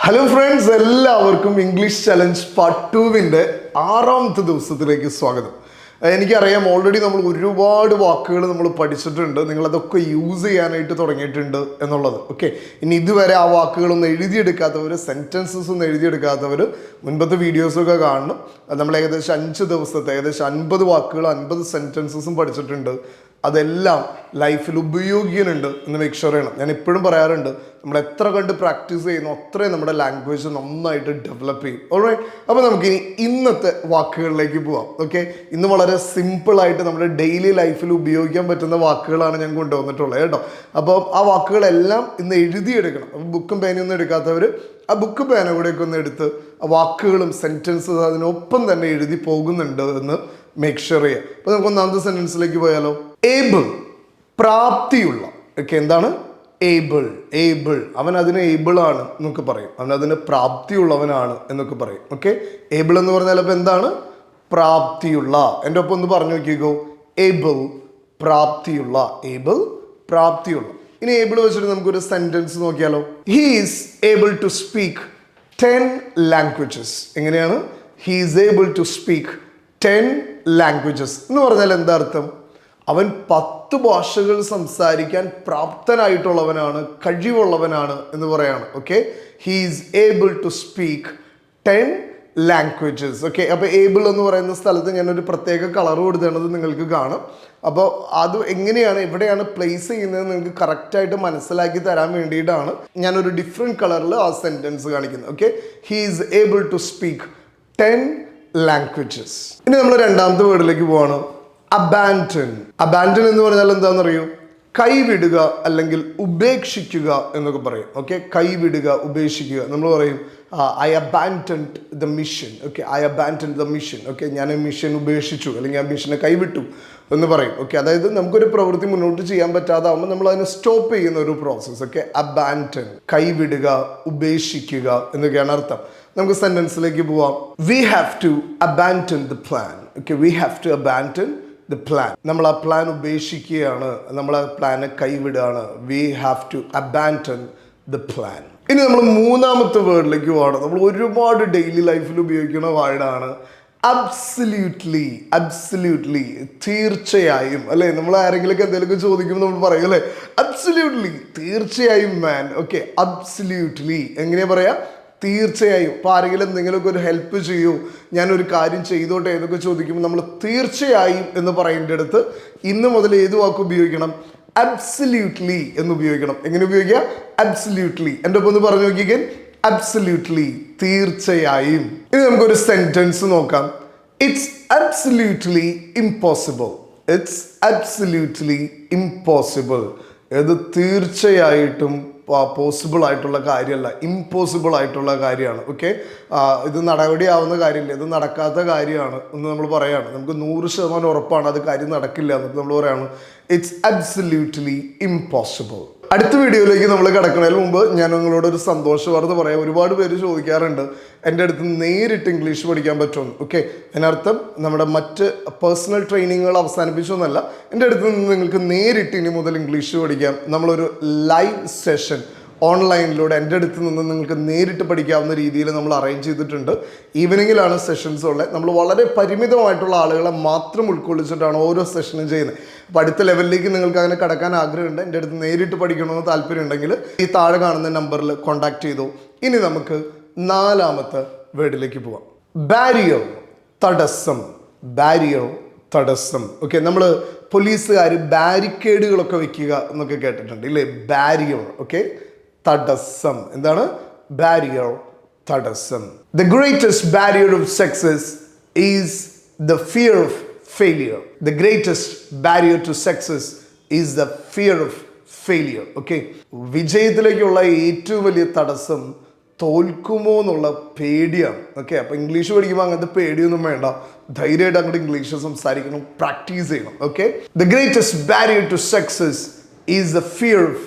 Hello friends, എല്ലാവർക്കും English challenge part 2-ന്റെ 6ാമത്തെ ദിവസത്തിലേക്ക് സ്വാഗതം. എനിക്കറിയാം, ഓൾറെഡി നമ്മൾ ഒരുപാട് വാക്കുകൾ നമ്മൾ പഠിച്ചിട്ടുണ്ട്, നിങ്ങളതൊക്കെ യൂസ് ചെയ്യാനായിട്ട് തുടങ്ങിയിട്ടുണ്ട് എന്നുള്ളത്. ഓക്കെ, ഇനി ഇതുവരെ ആ വാക്കുകളൊന്നും എഴുതിയെടുക്കാത്തവർ, സെൻറ്റൻസസ് ഒന്നും എഴുതിയെടുക്കാത്തവർ മുൻപത്തെ വീഡിയോസൊക്കെ കാണണം. നമ്മൾ ഏകദേശം 5 ദിവസത്തെ ഏകദേശം 50 വാക്കുകൾ 50 സെൻറ്റൻസസും പഠിച്ചിട്ടുണ്ട്. അതെല്ലാം ലൈഫിൽ ഉപയോഗിക്കുന്നുണ്ട് എന്ന് മേക്ക് ഷുവർ ചെയ്യണം. ഞാൻ എപ്പോഴും പറയാറുണ്ട്, നമ്മൾ എത്ര കണ്ട് പ്രാക്ടീസ് ചെയ്യുന്നു അത്രയും നമ്മുടെ ലാംഗ്വേജ് നന്നായിട്ട് ഡെവലപ്പ് ചെയ്യും. ഓൾറൈറ്റ്, അപ്പോൾ നമുക്കിനി ഇന്നത്തെ വാക്കുകളിലേക്ക് പോവാം. ഓക്കെ, ഇന്ന് വളരെ സിമ്പിളായിട്ട് നമ്മുടെ ഡെയിലി ലൈഫിൽ ഉപയോഗിക്കാൻ പറ്റുന്ന വാക്കുകളാണ് ഞാൻ കൊണ്ടുവന്നിട്ടുള്ളത് കേട്ടോ. അപ്പോൾ ആ വാക്കുകളെല്ലാം ഇന്ന് എഴുതിയെടുക്കണം. അപ്പോൾ ബുക്കും പേനയൊന്നും എടുക്കാത്തവർ ആ ബുക്ക് പേന കൂടെയൊക്കെ ഒന്ന് എടുത്ത് ആ വാക്കുകളും സെൻറ്റൻസസ് അതിനൊപ്പം തന്നെ എഴുതി പോകുന്നുണ്ട് എന്ന് മേക്ക് ഷുവർ ചെയ്യുക. അപ്പോൾ നമുക്ക് ഒന്നാമത്തെ സെൻറ്റൻസിലേക്ക് പോയാലോ. ഏബിൾ, പ്രാപ്തിയുള്ള. ഓക്കെ, എന്താണ് ഏബിൾ? ഏബിൾ, അവൻ അതിന് ഏബിൾ ആണ് എന്നൊക്കെ പറയും, അവൻ അതിന് പ്രാപ്തിയുള്ളവനാണ് എന്നൊക്കെ പറയും. ഓക്കെ, ഏബിൾ എന്ന് പറഞ്ഞാൽ അപ്പോൾ എന്താണ്? പ്രാപ്തിയുള്ള. എൻ്റെ ഒപ്പം ഒന്ന് പറഞ്ഞു നോക്കിക്കോ. ഏബിൾ, പ്രാപ്തിയുള്ള. ഏബിൾ, പ്രാപ്തിയുള്ള. ഇനി ഏബിൾ വെച്ചിട്ട് നമുക്കൊരു സെൻറ്റൻസ് നോക്കിയാലോ. He is able to speak 10 languages. എങ്ങനെയാണ്? He is able to speak 10 languages എന്ന് പറഞ്ഞാൽ എന്താ അർത്ഥം? അവൻ 10 ഭാഷകൾ സംസാരിക്കാൻ പ്രാപ്തനായിട്ടുള്ളവനാണ്, കഴിവുള്ളവനാണ് എന്ന് പറയാണ്. Okay, he is able to speak 10 languages. Okay, അപ്പോൾ ഏബിൾ എന്ന് പറയുന്ന സ്ഥലത്ത് ഞാനൊരു പ്രത്യേക കളർ കൊടുത്തേണ്ടത് നിങ്ങൾക്ക് കാണാം. അപ്പോൾ അത് എങ്ങനെയാണ്, എവിടെയാണ് പ്ലേസ് ചെയ്യുന്നത് നിങ്ങൾക്ക് കറക്റ്റായിട്ട് മനസ്സിലാക്കി തരാൻ വേണ്ടിയിട്ടാണ് ഞാനൊരു ഡിഫറെൻറ്റ് കളറിൽ ആ സെൻറ്റൻസ് കാണിക്കുന്നത്. Okay, he is able to speak 10 languages. ഇനി നമ്മൾ രണ്ടാമത്തെ വേർഡിലേക്ക് പോവാണ്. അബാൻഡൻ. അബാൻഡൻ എന്ന് പറഞ്ഞാൽ എന്താണെന്നറിയോ? കൈവിടുക അല്ലെങ്കിൽ ഉപേക്ഷിക്കുക എന്നൊക്കെ പറയും. ഓക്കെ, കൈവിടുക, ഉപേക്ഷിക്കുക. നമ്മൾ പറയും I abandoned the mission. Okay, I abandoned the mission. Okay, ഞാൻ ആ മിഷൻ ഉപേക്ഷിച്ചു അല്ലെങ്കിൽ ആ മിഷനെ കൈവിട്ടു എന്ന് പറയും. ഓക്കെ, അതായത് നമുക്കൊരു പ്രവൃത്തി മുന്നോട്ട് ചെയ്യാൻ പറ്റാതാവുമ്പോൾ നമ്മൾ അതിനെ സ്റ്റോപ്പ് ചെയ്യുന്ന ഒരു പ്രോസസ്സ്. ഓക്കെ, അബാൻഡൻ, കൈവിടുക, ഉപേക്ഷിക്കുക എന്നൊക്കെയാണ് അർത്ഥം. നമുക്ക് സെന്റൻസിലേക്ക് പോവാം. We have to abandon the plan. Okay, we have to abandon the plan. നമ്മൾ ആ പ്ലാൻ ഉപേക്ഷിക്കുകയാണ്, നമ്മൾ ആ പ്ലാനെ കൈവിടുകയാണ്. We have to abandon the plan. ഇനി നമ്മൾ മൂന്നാമത്തെ വേർഡിലേക്ക് പോവാണ്. നമ്മൾ ഒരുപാട് ഡെയിലി ലൈഫിൽ ഉപയോഗിക്കുന്ന വേർഡാണ് അബ്സല്യൂട്ട്ലി. അബ്സല്യൂട്ട്ലി, തീർച്ചയായും. അല്ലേ, നമ്മൾ ആരെങ്കിലുമൊക്കെ എന്തെങ്കിലുമൊക്കെ ചോദിക്കുമ്പോൾ നമ്മൾ പറയും അല്ലേ, അബ്സല്യൂട്ട്ലി, തീർച്ചയായും മാൻ. ഓക്കെ, അബ്സല്യൂട്ട്ലി എങ്ങനെയാ പറയാ? തീർച്ചയായും. ഇപ്പോൾ ആരെങ്കിലും എന്തെങ്കിലുമൊക്കെ ഒരു ഹെൽപ്പ് ചെയ്യൂ, ഞാനൊരു കാര്യം ചെയ്തോട്ടെ എന്നൊക്കെ ചോദിക്കുമ്പോൾ നമ്മൾ തീർച്ചയായും എന്ന് പറയേണ്ടടുത്ത് ഇന്ന് മുതൽ ഏത് വാക്ക് ഉപയോഗിക്കണം? അബ്സല്യൂട്ട്ലി എന്ന് ഉപയോഗിക്കണം. എങ്ങനെ ഉപയോഗിക്കുക? അബ്സല്യൂട്ട്ലി. എൻ്റെ ഒപ്പം ഒന്ന് പറഞ്ഞു നോക്കിക്കേ. അബ്സല്യൂട്ട്ലി, തീർച്ചയായും. ഇനി നമുക്കൊരു സെന്റൻസ് നോക്കാം. It's absolutely impossible. It's absolutely impossible. ഇത് തീർച്ചയായിട്ടും പോസിബിൾ ആയിട്ടുള്ള കാര്യമല്ല, ഇമ്പോസിബിൾ ആയിട്ടുള്ള കാര്യമാണ്. ഓക്കെ, ഇത് നടപടിയാവുന്ന കാര്യമില്ല, ഇത് നടക്കാത്ത കാര്യമാണ് എന്ന് നമ്മൾ പറയാണ്. നമുക്ക് 100% ഉറപ്പാണ് അത് കാര്യം നടക്കില്ല എന്നൊക്കെ നമ്മൾ പറയാണ്. It's absolutely impossible. അടുത്ത വീഡിയോയിലേക്ക് നമ്മൾ കിടക്കുന്നതിന് മുമ്പ് ഞാൻ നിങ്ങളോട് ഒരു സന്തോഷ വാർത്ത പറയാം. ഒരുപാട് പേര് ചോദിക്കാറുണ്ട് എൻ്റെ അടുത്ത് നേരിട്ട് ഇംഗ്ലീഷ് പഠിക്കാൻ പറ്റുമെന്ന്. ഓക്കെ, അതിനർത്ഥം നമ്മുടെ മറ്റ് പേഴ്സണൽ ട്രെയിനിങ്ങുകൾ അവസാനിപ്പിച്ചൊന്നല്ല, എൻ്റെ അടുത്ത് നിന്ന് നിങ്ങൾക്ക് നേരിട്ട് ഇനി മുതൽ ഇംഗ്ലീഷ് പഠിക്കാം. നമ്മളൊരു ലൈവ് സെഷൻ ഓൺലൈനിലൂടെ എൻ്റെ അടുത്ത് നിന്ന് നിങ്ങൾക്ക് നേരിട്ട് പഠിക്കാവുന്ന രീതിയിൽ നമ്മൾ അറേഞ്ച് ചെയ്തിട്ടുണ്ട്. ഈവനിങ്ങിലാണ് സെഷൻസ് ഉള്ളത്. നമ്മൾ വളരെ പരിമിതമായിട്ടുള്ള ആളുകളെ മാത്രം ഉൾക്കൊള്ളിച്ചിട്ടാണ് ഓരോ സെഷനും ചെയ്യുന്നത്. അപ്പോൾ അടുത്ത ലെവലിലേക്ക് നിങ്ങൾക്ക് അങ്ങനെ കടക്കാൻ ആഗ്രഹമുണ്ട്, എൻ്റെ അടുത്ത് നേരിട്ട് പഠിക്കണമെന്ന് താല്പര്യം ഉണ്ടെങ്കിൽ ഈ താഴെ കാണുന്ന നമ്പറിൽ കോൺടാക്ട് ചെയ്തു. ഇനി നമുക്ക് 4ാമത്തെ വേർഡിലേക്ക് പോവാം. ബാരിയർ, തടസ്സം. ബാരിയർ, തടസ്സം. ഓക്കെ, നമ്മൾ പോലീസുകാർ ബാരിക്കേഡുകളൊക്കെ വെക്കുക എന്നൊക്കെ കേട്ടിട്ടുണ്ട് ഇല്ലേ? ബാരിയർ. ഓക്കെ, തടസ്സം. എന്താണ്? ബാരിയർ, തടസ്സം. The greatest barrier of success is the fear of failure. The greatest barrier to success is the fear of failure. Okay, വിജയത്തിലേക്കുള്ള ഏറ്റവും വലിയ തടസ്സം തോൽക്കുമോ എന്നുള്ള പേടിയാണ്. ഓക്കെ, അപ്പോൾ ഇംഗ്ലീഷ് പഠിക്കുമ്പോൾ അങ്ങനത്തെ പേടിയൊന്നും വേണ്ട, ധൈര്യമായിട്ട് അങ്ങോട്ട് ഇംഗ്ലീഷ് സംസാരിക്കണം, പ്രാക്ടീസ് ചെയ്യണം. Okay, the greatest barrier to success is the fear of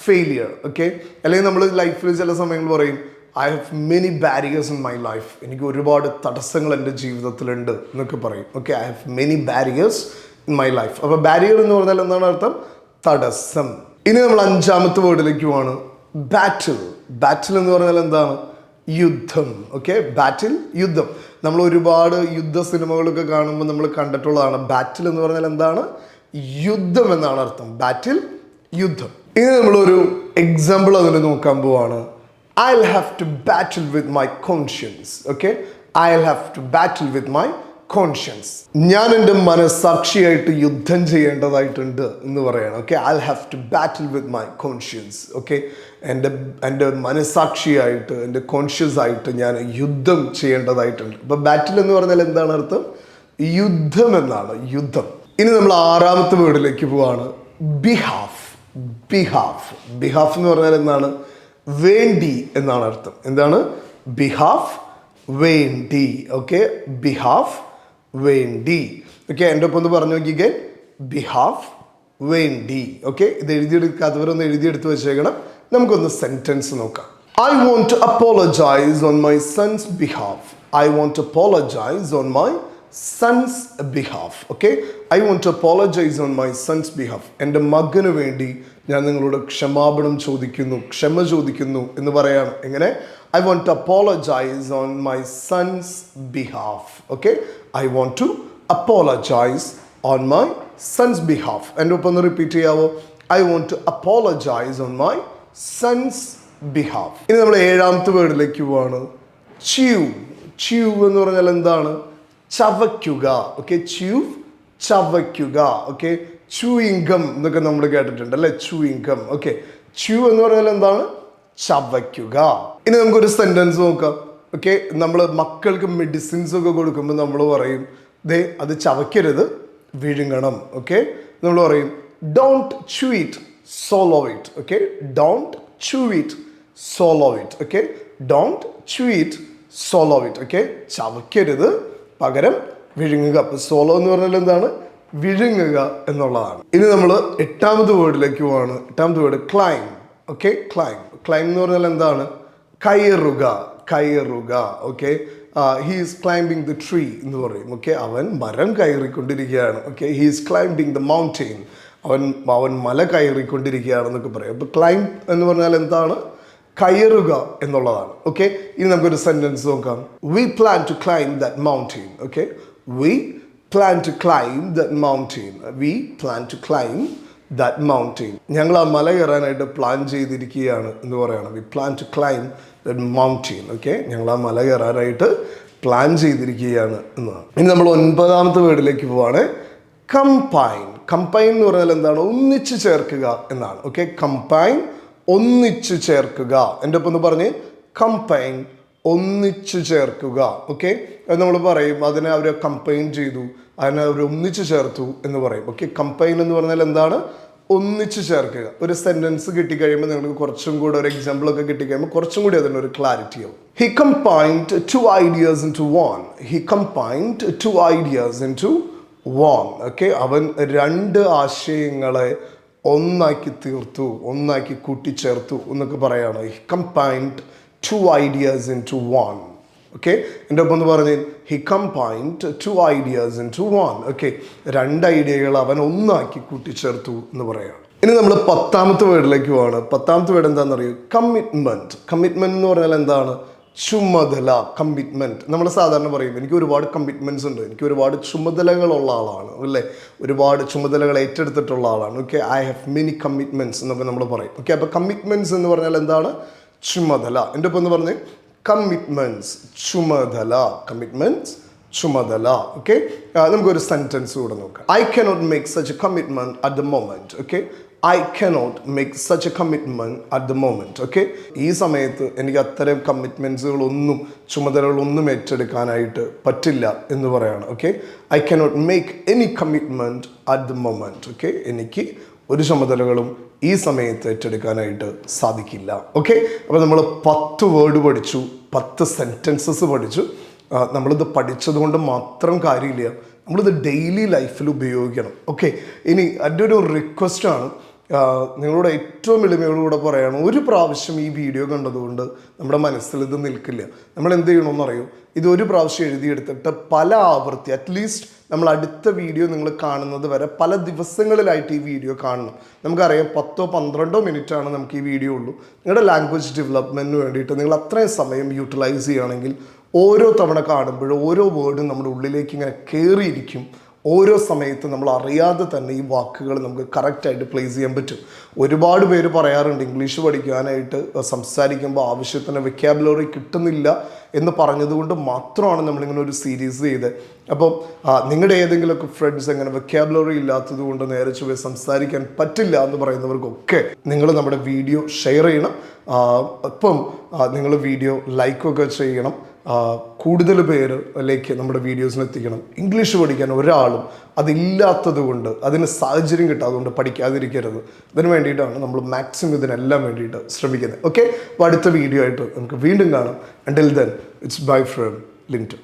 failure. Okay, അല്ലെങ്കിൽ നമ്മൾ ലൈഫിൽ ചില സമയങ്ങൾ പറയും I have many barriers in my life. എനിക്ക് ഒരുപാട് തടസ്സങ്ങൾ എൻ്റെ ജീവിതത്തിലുണ്ട് എന്നൊക്കെ പറയും. Okay, I have many barriers in my life. അപ്പോൾ ബാരിയർ എന്ന് പറഞ്ഞാൽ എന്താണ് അർത്ഥം? തടസ്സം. ഇനി നമ്മൾ 5ാമത്തെ വേർഡിലേക്ക് പോവാണ്. ബാറ്റിൽ. ബാറ്റിൽ എന്ന് പറഞ്ഞാൽ എന്താണ്? യുദ്ധം. ഓക്കെ, ബാറ്റിൽ യുദ്ധം. നമ്മൾ ഒരുപാട് യുദ്ധ സിനിമകളൊക്കെ കാണുമ്പോൾ നമ്മൾ കണ്ടിട്ടുള്ളതാണ്. ബാറ്റിൽ എന്ന് പറഞ്ഞാൽ എന്താണ്? യുദ്ധം എന്നാണ് അർത്ഥം. ബാറ്റിൽ യുദ്ധം. ഇനി നമ്മളൊരു എക്സാമ്പിൾ അതിന് നോക്കാൻ പോവാണ്. I'll have to battle with my conscience. Okay, I'll have to battle with my conscience. ഞാൻ എൻ്റെ മനസാക്ഷിയായിട്ട് യുദ്ധം ചെയ്യേണ്ടതായിട്ടുണ്ട് എന്ന് പറയണം. Okay, I'll have to battle with my conscience. Okay, എൻ്റെ മനസാക്ഷിയായിട്ട്, എൻ്റെ കോൺഷ്യസ് ആയിട്ട് ഞാൻ യുദ്ധം ചെയ്യേണ്ടതായിട്ടുണ്ട്. അപ്പോൾ ബാറ്റിൽ എന്ന് പറഞ്ഞാൽ എന്താണ് അർത്ഥം? യുദ്ധം എന്നാണ്, യുദ്ധം. ഇനി നമ്മൾ ആറാമത്തെ വേർഡിലേക്ക് പോവാണ്. ബിഹാഫ്. ബിഹാഫ്. ബിഹാഫ് എന്ന് പറഞ്ഞാൽ എന്താണ്? വേണ്ടി എന്നാണ് അർത്ഥം. എന്താണ്? ബിഹാഫ്, വേണ്ടി. ഓക്കെ, ബിഹാഫ്, വേണ്ടി. ഓക്കെ, എൻ്റെ ഒപ്പം ഒന്ന് പറഞ്ഞു നോക്കിക്കേ. ബിഹാഫ്, വേണ്ടി. ഓക്കെ, ഇത് എഴുതിയെടുക്കാത്തവരൊന്ന് എഴുതിയെടുത്ത് വെച്ചേക്കണം. നമുക്കൊന്ന് സെൻറ്റൻസ് നോക്കാം. I want to apologize on my son's behalf. I want to apologize on my son's behalf. Okay, I want to apologize on my son's behalf. എൻ്റെ മകന് വേണ്ടി ഞാൻ നിങ്ങളോട് ക്ഷമാപണം ചോദിക്കുന്നു, ക്ഷമ ചോദിക്കുന്നു എന്ന് പറയാണ്. എങ്ങനെ? I want to apologize on my son's behalf. Okay, I want to apologize on my son's behalf. എൻ്റെ ഒപ്പം ഒന്ന് repeat ചെയ്യാവോ? I want to apologize on my son's behalf. ഇനി നമ്മൾ ഏഴാമത്തെ വേർഡിലേക്ക് പോവാണ്. chew. chew എന്ന് പറഞ്ഞാൽ എന്താണ്? ചവയ്ക്കുക. ഓക്കെ, chew, ചവയ്ക്കുക. ഓക്കെ, chewing gum എന്നൊക്കെ നമ്മൾ കേട്ടിട്ടുണ്ട് അല്ലേ? chewing gum. ഓക്കെ, chew എന്ന് പറഞ്ഞാൽ എന്താണ്? ചവയ്ക്കുക. ഇനി നമുക്കൊരു സെന്റൻസ് നോക്കാം. ഓക്കെ, നമ്മൾ മക്കൾക്ക് മെഡിസിൻസ് ഒക്കെ കൊടുക്കുമ്പോൾ നമ്മൾ പറയും, ദേ അത് ചവയ്ക്കരുത്, വിഴുങ്ങണം. ഓക്കെ, നമ്മൾ പറയും don't chew it, swallow it. Okay, don't chew it, swallow it. Okay, don't chew it, swallow it. Okay, ചവയ്ക്കരുത്, പകരം വിഴുങ്ങുക. അപ്പോൾ സോളോ എന്ന് പറഞ്ഞാൽ എന്താണ്? വിഴുങ്ങുക എന്നുള്ളതാണ്. ഇനി നമ്മൾ എട്ടാമത്തെ വേർഡിലേക്ക് പോവാണ്. എട്ടാമത്തെ word climb. Okay, climb. Climb എന്ന് പറഞ്ഞാൽ എന്താണ്? കയറുക, കയറുക. Okay, he is climbing the tree എന്ന് പറയും. ഓക്കെ, അവൻ മരം കയറിക്കൊണ്ടിരിക്കുകയാണ്. Okay, he is climbing the mountain. അവൻ മല കയറിക്കൊണ്ടിരിക്കുകയാണെന്നൊക്കെ പറയും. അപ്പോൾ ക്ലൈം എന്ന് പറഞ്ഞാൽ എന്താണ്? കയറുക എന്നുള്ളതാണ്. ഓക്കെ, ഇനി നമുക്കൊരു സെന്റൻസ് നോക്കാം. We plan to climb that mountain. Okay, we plan to climb that mountain. We plan to climb that mountain. ഞങ്ങൾ ആ മല കയറാനായിട്ട് പ്ലാൻ ചെയ്തിരിക്കുകയാണ് എന്ന് പറയണം. We plan to climb that mountain. Okay, ഞങ്ങൾ ആ മല കയറാനായിട്ട് പ്ലാൻ ചെയ്തിരിക്കുകയാണ് എന്നാണ്. ഇനി നമ്മൾ ഒൻപതാമത്തെ വേർഡിലേക്ക് പോവാണ്. കമ്പൈൻ. കമ്പൈൻ എന്ന് പറഞ്ഞാൽ എന്താണ്? ഒന്നിച്ചു ചേർക്കുക എന്നാണ്. ഓക്കെ, കമ്പൈൻ, ഒന്നിച്ചു ചേർക്കുക. എൻ്റെ ഒപ്പം ഒന്ന് പറഞ്ഞ് കമ്പൈൻ, ഒന്നിച്ചു ചേർക്കുക. ഓക്കെ, അത് നമ്മൾ പറയും അതിനെ അവർ കമ്പൈൻ ചെയ്തു, അതിനെ അവർ ഒന്നിച്ചു ചേർത്തു എന്ന് പറയും. ഓക്കെ, കമ്പൈൻ എന്ന് പറഞ്ഞാൽ എന്താണ്? ഒന്നിച്ചു ചേർക്കുക. ഒരു സെന്റൻസ് കിട്ടിക്കഴിയുമ്പോൾ നിങ്ങൾക്ക് കുറച്ചും കൂടെ ഒരു എക്സാമ്പിൾ ഒക്കെ കിട്ടിക്കഴിയുമ്പോൾ കുറച്ചും കൂടി അതിനൊരു ക്ലാരിറ്റി ആവും. He combined two ideas into one. He combined two ideas into one. Okay, അവൻ രണ്ട് ആശയങ്ങളെ ഒന്നാക്കി തീർത്തു, ഒന്നാക്കി കൂട്ടിച്ചേർത്തു എന്നൊക്കെ പറയാണ്. He combined two ideas into one. Okay, എൻ്റെ ഒപ്പം ഒന്ന് പറഞ്ഞ് he combined two ideas into one. Okay, രണ്ട് ഐഡിയകൾ അവൻ ഒന്നാക്കി കൂട്ടിച്ചേർത്തു എന്ന് പറയാണ്. ഇനി നമ്മൾ പത്താമത്തെ വേർഡിലേക്ക് പോവാണ്. പത്താമത്തെ വേർഡ് എന്താണെന്നറിയൂ? കമ്മിറ്റ്മെൻറ്റ്. കമ്മിറ്റ്മെൻറ്റ് എന്ന് പറഞ്ഞാൽ എന്താണ്? ചുമതല, കമ്മിറ്റ്മെൻറ്റ്. നമ്മൾ സാധാരണ പറയും എനിക്ക് ഒരുപാട് കമ്മിറ്റ്മെൻറ്റ്സ് ഉണ്ട്, എനിക്ക് ഒരുപാട് ചുമതലകളുള്ള ആളാണ് അല്ലേ, ഒരുപാട് ചുമതലകൾ ഏറ്റെടുത്തിട്ടുള്ള ആളാണ്. Okay, I have many commitments എന്നൊക്കെ നമ്മൾ പറയും. ഓക്കെ, അപ്പോൾ കമ്മിറ്റ്മെൻറ്റ്സ് എന്ന് പറഞ്ഞാൽ എന്താണ്? ചുമതല. എൻ്റെ ഒപ്പം എന്ന് പറഞ്ഞ് കമ്മിറ്റ്മെൻറ്റ്സ്, ചുമതല. കമ്മിറ്റ്മെൻറ്റ്സ്, ചുമതല. ഓക്കെ, നമുക്കൊരു സെൻറ്റൻസ് കൂടെ നോക്കാം. I cannot make such A commitment at the moment. Okay, I cannot make such A commitment at the moment. Okay, ഈ സമയത്ത് എനിക്ക് അത്തരം കമ്മിറ്റ്മെൻറ്റ്സുകളൊന്നും ചുമതലകളൊന്നും ഏറ്റെടുക്കാനായിട്ട് പറ്റില്ല എന്ന് പറയാണ്. Okay, I cannot make any commitment at the moment. Okay, എനിക്ക് ഒരു ചുമതലകളും ഈ സമയത്ത് ഏറ്റെടുക്കാനായിട്ട് സാധിക്കില്ല. ഓക്കെ, അപ്പോൾ നമ്മൾ 10 വേർഡ് പഠിച്ചു, 10 സെൻറ്റൻസസ് പഠിച്ചു. നമ്മളിത് പഠിച്ചത് കൊണ്ട് മാത്രം കാര്യമില്ല, നമ്മളിത് ഡെയിലി ലൈഫിൽ ഉപയോഗിക്കണം. ഓക്കെ, ഇനി എൻ്റെ ഒരു റിക്വസ്റ്റാണ്, നിങ്ങളോട് ഏറ്റവും എളിമയോടുകൂടെ പറയണം, ഒരു പ്രാവശ്യം ഈ വീഡിയോ കണ്ടതുകൊണ്ട് നമ്മുടെ മനസ്സിൽ ഇത് നിൽക്കില്ല. നമ്മൾ എന്ത് ചെയ്യണമെന്ന് അറിയൂ, ഇത് ഒരു പ്രാവശ്യം എഴുതിയെടുത്തിട്ട് പല ആവർത്തി, അറ്റ്ലീസ്റ്റ് നമ്മൾ അടുത്ത വീഡിയോ നിങ്ങൾ കാണുന്നത് വരെ പല ദിവസങ്ങളിലായിട്ട് ഈ വീഡിയോ കാണണം. നമുക്കറിയാം 10-12 മിനിറ്റാണ് നമുക്ക് ഈ വീഡിയോ ഉള്ളൂ. നിങ്ങളുടെ ലാംഗ്വേജ് ഡെവലപ്മെൻറ്റിന് വേണ്ടിയിട്ട് നിങ്ങൾ അത്രയും സമയം യൂട്ടിലൈസ് ചെയ്യുകയാണെങ്കിൽ ഓരോ തവണ കാണുമ്പോഴും ഓരോ വേർഡും നമ്മുടെ ഉള്ളിലേക്ക് ഇങ്ങനെ കയറിയിരിക്കും. ഓരോ സമയത്ത് നമ്മൾ അറിയാതെ തന്നെ ഈ വാക്കുകൾ നമുക്ക് കറക്റ്റായിട്ട് പ്ലേസ് ചെയ്യാൻ പറ്റും. ഒരുപാട് പേര് പറയാറുണ്ട് ഇംഗ്ലീഷ് പഠിക്കാനായിട്ട് സംസാരിക്കുമ്പോൾ ആവശ്യത്തിന് വെക്കാബുലറി കിട്ടുന്നില്ല എന്ന് പറഞ്ഞതുകൊണ്ട് മാത്രമാണ് നമ്മളിങ്ങനെ ഒരു സീരീസ് ചെയ്തത്. അപ്പം നിങ്ങളുടെ ഏതെങ്കിലുമൊക്കെ ഫ്രണ്ട്സ് എങ്ങനെ വെക്കാബുലറി ഇല്ലാത്തത് കൊണ്ട് നേരെ ചൊവ്വേ സംസാരിക്കാൻ പറ്റില്ല എന്ന് പറയുന്നവർക്കൊക്കെ നിങ്ങൾ നമ്മുടെ വീഡിയോ ഷെയർ ചെയ്യണം. അപ്പം നിങ്ങൾ വീഡിയോ ലൈക്കൊക്കെ ചെയ്യണം. കൂടുതൽ പേരിലേക്ക് നമ്മുടെ വീഡിയോസിന് എത്തിക്കണം. ഇംഗ്ലീഷ് പഠിക്കാൻ ഒരാളും അതില്ലാത്തത് കൊണ്ട്, അതിന് സാഹചര്യം കിട്ടാത്തതുകൊണ്ട് പഠിക്കാതിരിക്കരുത്. അതിന് വേണ്ടിയിട്ടാണ് നമ്മൾ മാക്സിമം ഇതിനെല്ലാം വേണ്ടിയിട്ട് ശ്രമിക്കുന്നത്. ഓക്കെ, അപ്പോൾ അടുത്ത വീഡിയോ ആയിട്ട് നമുക്ക് വീണ്ടും കാണാം. Until then it's bye from Linto.